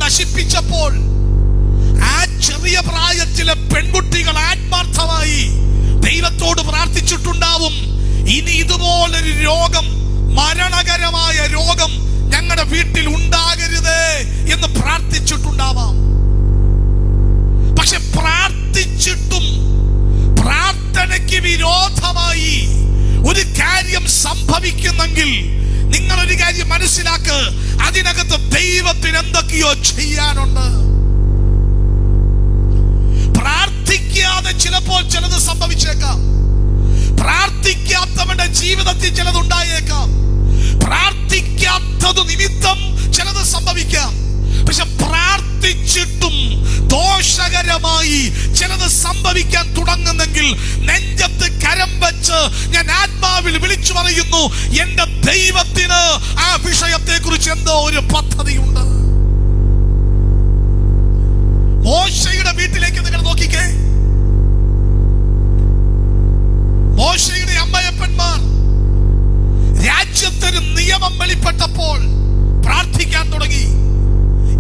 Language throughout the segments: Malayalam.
നശിപ്പിച്ചപ്പോൾ ആ ചെറിയ പ്രായത്തിലെ പെൺകുട്ടികൾ ആത്മാർത്ഥമായി ദൈവത്തോട് പ്രാർത്ഥിച്ചിട്ടുണ്ടാവും, ഇനി ഇതുപോലൊരു രോഗം, മരണകരമായ രോഗം ഞങ്ങളുടെ വീട്ടിൽ ഉണ്ടാകരുതേ എന്ന് പ്രാർത്ഥിച്ചിട്ടുണ്ടാവാം. പക്ഷെ പ്രാർത്ഥിച്ചിട്ടും പ്രാർത്ഥനയ്ക്ക് വിരോധമായി ഒരു കാര്യം സംഭവിക്കുന്നെങ്കിൽ നിങ്ങൾ ഒരു കാര്യം മനസ്സിലാക്ക്, അതിനകത്ത് ദൈവത്തിന് എന്തൊക്കെയോ ചെയ്യാനുണ്ട്. പ്രാർത്ഥിക്കാതെ ചിലപ്പോൾ ചിലത് സംഭവിച്ചേക്കാം, പ്രാർത്ഥിക്കാത്തവന്റെ ജീവിതത്തിൽ ചിലതുണ്ടായേക്കാം, പ്രാർത്ഥിക്കാത്തത് നിമിത്തം ചിലത് സംഭവിക്കാം. പക്ഷെ പ്രാർത്ഥിച്ചിട്ടും ദോഷകരമായി ചിലത് സംഭവിക്കാൻ തുടങ്ങുന്നെങ്കിൽ നെഞ്ചത്ത് കരം വെച്ച് ഞാൻ ആത്മാവിൽ വിളിച്ചു പറയുന്നു, എന്റെ ദൈവത്തിന് ആ വിഷയത്തെ കുറിച്ച് എന്തോ ഒരു പദ്ധതിയുണ്ട്. മോശയുടെ വീട്ടിലേക്ക് നിങ്ങൾ നോക്കിക്കേ. മോശയുടെ അമ്മയപ്പന്മാർ രാജ്യത്തൊരു നിയമം വെളിപ്പെട്ടപ്പോൾ പ്രാർത്ഥിക്കാൻ തുടങ്ങി.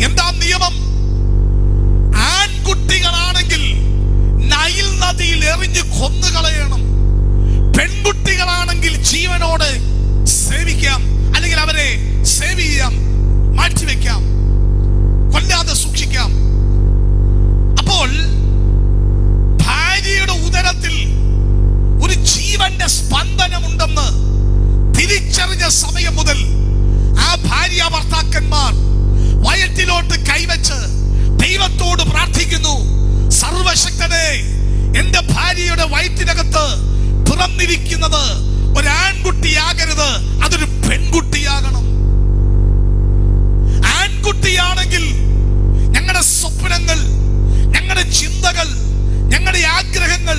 എന്താ നിയമം? ആൺകുട്ടികളാണെങ്കിൽ നൈൽ നദിയിൽ എറിഞ്ഞ് കൊന്നുകളയണം, പെൺകുട്ടികളാണെങ്കിൽ ജീവനോടെ സേവിക്കാം, അല്ലെങ്കിൽ അവരെ സേവ് ചെയ്യാം, മാറ്റിവെക്കാം, കൊല്ലാതെ സൂക്ഷിക്കാം. അപ്പോൾ ഭാര്യയുടെ ഉദരത്തിൽ ഒരു ജീവന്റെ സ്പന്ദനമുണ്ടെന്ന് തിരിച്ചറിഞ്ഞ സമയം മുതൽ ആ ഭാര്യ ഭർത്താക്കന്മാർ വയറ്റിലോട്ട് കൈവച്ച് ദൈവത്തോട് പ്രാർത്ഥിക്കുന്നു, സർവശക്തനെ, എന്റെ ഭാര്യയുടെ വയറ്റിനകത്ത് പിറന്നിരിക്കുന്നത് ഒരാൺകുട്ടിയാകരുത്, അതൊരു പെൺകുട്ടിയാകണം. ആൺകുട്ടിയാണെങ്കിൽ ഞങ്ങളുടെ സ്വപ്നങ്ങൾ, ഞങ്ങളുടെ ചിന്തകൾ, ഞങ്ങളുടെ ആഗ്രഹങ്ങൾ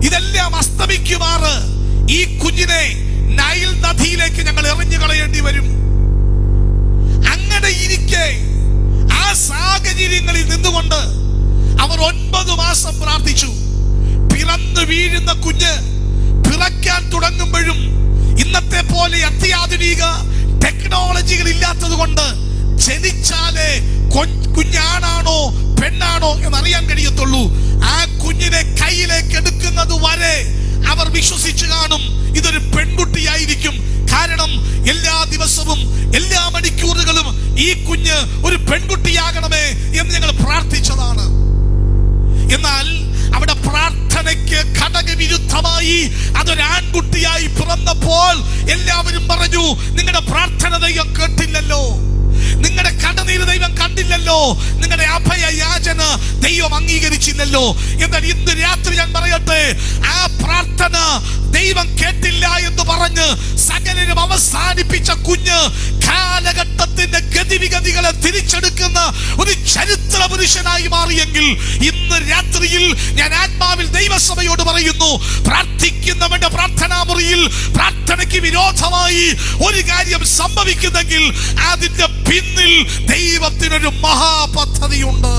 ഇതെല്ലാം അസ്തമിക്കുമാറ് ഈ കുഞ്ഞിനെ നൈൽ നദിയിലേക്ക് ഞങ്ങൾ എറിഞ്ഞു കളയേണ്ടി വരും. അങ്ങനെ ഇരിക്കെ ആ സാഹചര്യങ്ങളിൽ നിന്നുകൊണ്ട് അവർ 9 മാസം പ്രാർത്ഥിച്ചു. പിറന്നു വീഴുന്ന കുഞ്ഞ് പിറക്കാൻ തുടങ്ങുമ്പോഴും ഇന്നത്തെ പോലെ അത്യാധുനിക ടെക്നോളജികൾ ഇല്ലാത്തത് കൊണ്ട് ജനിച്ചാലേ കുഞ്ഞാണാണോ പെണ്ണാണോ എന്നറിയാൻ കഴിയത്തുള്ളൂ. ആ കുഞ്ഞിനെ കയ്യിലേക്ക് എടുക്കുന്നത് വരെ അവർ വിശ്വസിച്ചു കാണും ഇതൊരു പെൺകുട്ടിയായിരിക്കും. കാരണം എല്ലാ ദിവസവും എല്ലാ മണിക്കൂറുകളും ഈ കുഞ്ഞ് ഒരു പെൺകുട്ടിയാകണമേ എന്ന് ഞങ്ങൾ പ്രാർത്ഥിച്ചതാണ്. എന്നാൽ അവിടെ പ്രാർത്ഥനയ്ക്ക് ഘടകവിരുദ്ധമായി അതൊരാൺകുട്ടിയായി പിറന്നപ്പോൾ എല്ലാവരും പറഞ്ഞു, നിങ്ങളുടെ പ്രാർത്ഥന ദൈവം കേട്ടില്ലല്ലോ, നിങ്ങളുടെ കടനീര് ദൈവം കണ്ടില്ലല്ലോ, നിങ്ങളുടെ അഭയയാചന ദൈവം അംഗീകരിച്ചില്ലല്ലോ. എന്നാൽ ഇന്ന് രാത്രി ഞാൻ പറയട്ടെ, ആ പ്രാർത്ഥന ദൈവം കേട്ടില്ല എന്ന് പറഞ്ഞ് സകലരും അവസാനിപ്പിച്ച കുഞ്ഞ് കാലഘട്ടത്തിന്റെ ഗതിവിഗതികളെ തിരിച്ചെടുക്കുന്ന ഒരു ചരിത്ര പുരുഷനായി മാറിയെങ്കിൽ ഇന്ന് രാത്രിയിൽ ഞാൻ ആത്മാവിൽ ദൈവസഭയോട് പറയുന്നു, പ്രാർത്ഥിക്കുന്നവന്റെ പ്രാർത്ഥനാ മുറിയിൽ പ്രാർത്ഥനയ്ക്ക് വിരോധമായി ഒരു കാര്യം സംഭവിക്കുന്നെങ്കിൽ അതിന്റെ പിന്നിൽ ദൈവത്തിനൊരു മഹാപദ്ധതിയുണ്ട്.